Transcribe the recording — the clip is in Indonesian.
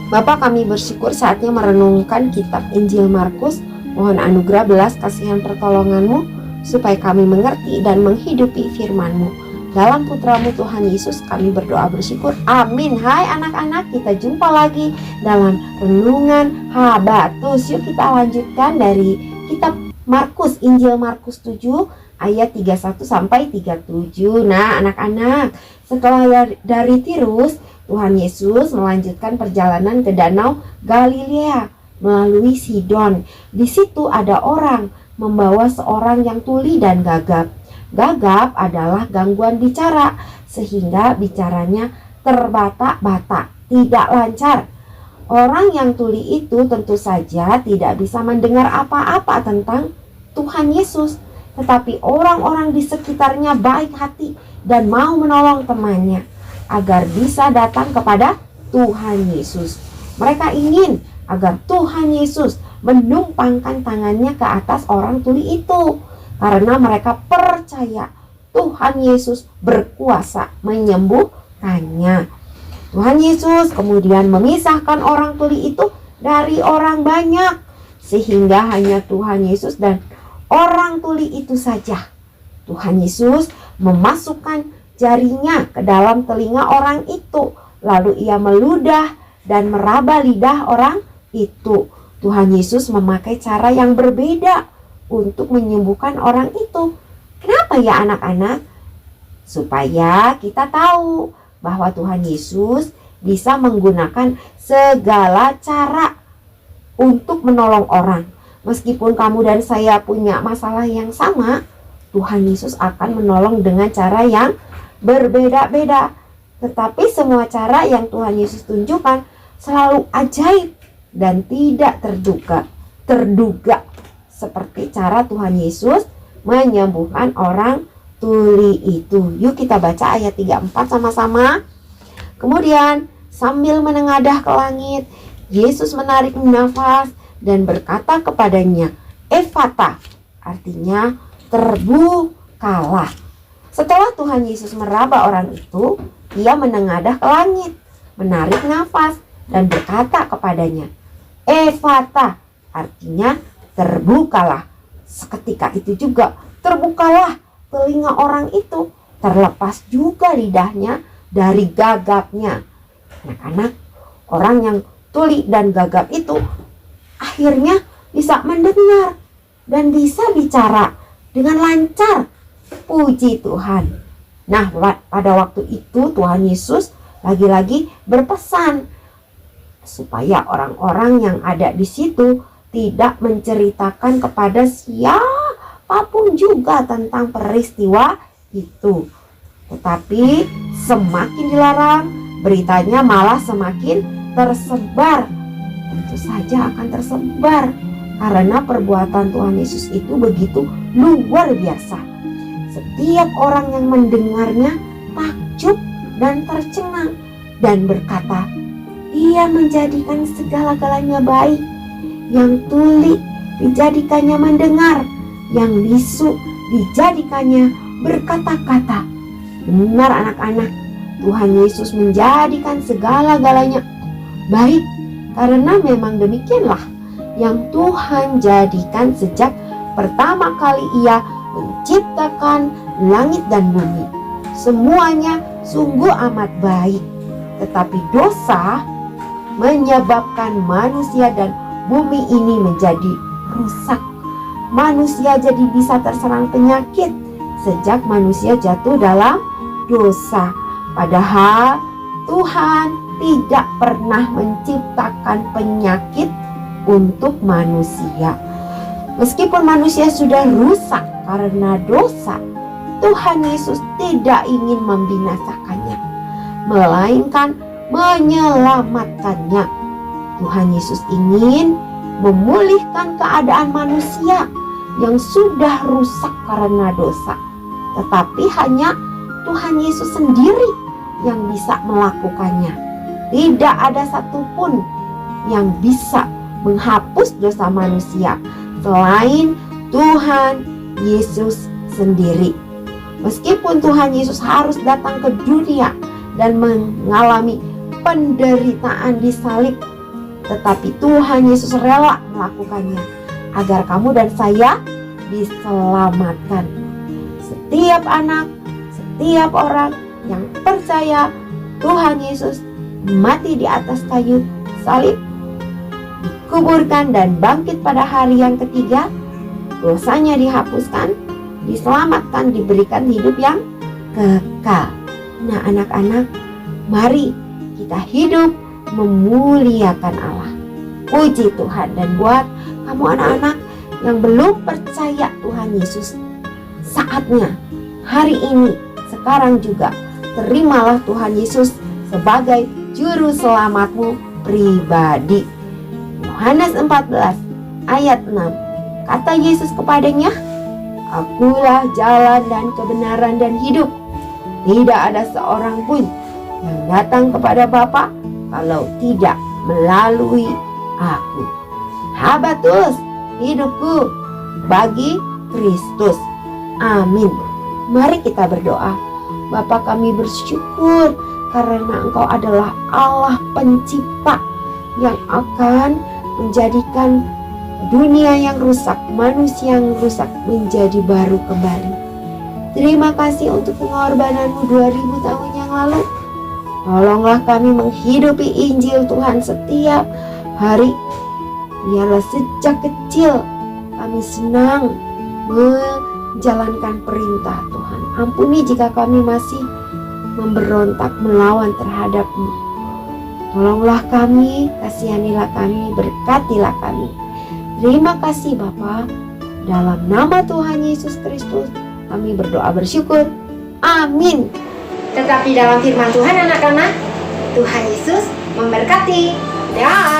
Bapa, kami bersyukur saatnya merenungkan kitab Injil Markus. Mohon anugerah belas kasihan pertolongan-Mu supaya kami mengerti dan menghidupi firman-Mu. Dalam putramu Tuhan Yesus kami berdoa bersyukur. Amin. Hai anak-anak, kita jumpa lagi dalam renungan Habatus. Yuk kita lanjutkan dari kitab Markus, Injil Markus 7 ayat 31 sampai 37. Nah anak-anak, setelah dari Tirus, Tuhan Yesus melanjutkan perjalanan ke Danau Galilea melalui Sidon. Di situ ada orang membawa seorang yang tuli dan gagap. Gagap adalah gangguan bicara, sehingga bicaranya terbata-bata, tidak lancar. Orang yang tuli itu tentu saja tidak bisa mendengar apa-apa tentang Tuhan Yesus. Tetapi orang-orang di sekitarnya baik hati dan mau menolong temannya agar bisa datang kepada Tuhan Yesus. Mereka ingin agar Tuhan Yesus menumpangkan tangannya ke atas orang tuli itu, karena mereka percaya Tuhan Yesus berkuasa menyembuhkannya. Tuhan Yesus kemudian memisahkan orang tuli itu dari orang banyak, sehingga hanya Tuhan Yesus dan orang tuli itu saja. Tuhan Yesus memasukkan jarinya ke dalam telinga orang itu, lalu ia meludah dan meraba lidah orang itu. Tuhan Yesus memakai cara yang berbeda untuk menyembuhkan orang itu. Kenapa ya anak-anak? Supaya kita tahu bahwa Tuhan Yesus bisa menggunakan segala cara untuk menolong orang. Meskipun kamu dan saya punya masalah yang sama, Tuhan Yesus akan menolong dengan cara yang berbeda-beda. Tetapi semua cara yang Tuhan Yesus tunjukkan selalu ajaib dan tidak terduga, seperti cara Tuhan Yesus menyembuhkan orang tuli itu. Yuk kita baca ayat 34 sama-sama. Kemudian sambil menengadah ke langit, Yesus menarik nafas dan berkata kepadanya, Efata, artinya terbukalah. Setelah Tuhan Yesus meraba orang itu, ia menengadah ke langit, menarik nafas dan berkata kepadanya, Efata, artinya terbukalah. Seketika itu juga terbukalah telinga orang itu, terlepas juga lidahnya dari gagapnya. Anak-anak, orang yang tuli dan gagap itu akhirnya bisa mendengar dan bisa bicara dengan lancar. Puji Tuhan. Nah, pada waktu itu Tuhan Yesus lagi-lagi berpesan supaya orang-orang yang ada di situ tidak menceritakan kepada siapapun juga tentang peristiwa itu. Tetapi semakin dilarang, beritanya malah semakin tersebar. Tentu saja akan tersebar karena perbuatan Tuhan Yesus itu begitu luar biasa. Setiap orang yang mendengarnya takjub dan tercengang dan berkata, Ia menjadikan segala-galanya baik. Yang tuli dijadikannya mendengar, yang bisu dijadikannya berkata-kata. Benar anak-anak, Tuhan Yesus menjadikan segala-galanya baik, karena memang demikianlah yang Tuhan jadikan sejak pertama kali Ia menciptakan langit dan bumi. Semuanya sungguh amat baik. Tetapi dosa menyebabkan manusia dan bumi ini menjadi rusak. Manusia jadi bisa terserang penyakit sejak manusia jatuh dalam dosa. Padahal Tuhan tidak pernah menciptakan penyakit untuk manusia. Meskipun manusia sudah rusak karena dosa, Tuhan Yesus tidak ingin membinasakannya, melainkan menyelamatkannya. Tuhan Yesus ingin memulihkan keadaan manusia yang sudah rusak karena dosa. Tetapi hanya Tuhan Yesus sendiri yang bisa melakukannya. Tidak ada satupun yang bisa menghapus dosa manusia selain Tuhan Yesus sendiri. Meskipun Tuhan Yesus harus datang ke dunia dan mengalami penderitaan di salib tetapi Tuhan Yesus rela melakukannya agar kamu dan saya diselamatkan. Setiap anak, setiap orang yang percaya Tuhan Yesus mati di atas kayu salib, dikuburkan dan bangkit pada hari yang ketiga, dosanya dihapuskan, diselamatkan, diberikan hidup yang kekal. Nah anak-anak, mari kita hidup memuliakan Allah. Puji Tuhan. Dan buat kamu anak-anak yang belum percaya Tuhan Yesus, saatnya hari ini, sekarang juga, terimalah Tuhan Yesus sebagai juru selamatmu pribadi. Yohanes 14 ayat 6, kata Yesus kepadanya, Akulah jalan dan kebenaran dan hidup. Tidak ada seorang pun yang datang kepada Bapa kalau tidak melalui aku. Habatus hidupku bagi Kristus. Amin. Mari kita berdoa. Bapa, kami bersyukur karena Engkau adalah Allah pencipta yang akan menjadikan dunia yang rusak, manusia yang rusak menjadi baru kembali. Terima kasih untuk pengorbananmu 2000 tahun yang lalu. Tolonglah kami menghidupi Injil Tuhan setiap hari. Biarlah sejak kecil kami senang menjalankan perintah Tuhan. Ampuni jika kami masih memberontak melawan terhadap-Mu. Tolonglah kami, kasihanilah kami, berkatilah kami. Terima kasih Bapa. Dalam nama Tuhan Yesus Kristus kami berdoa bersyukur. Amin. Tetapi dalam firman Tuhan anak-anak, Tuhan Yesus memberkati. Ya.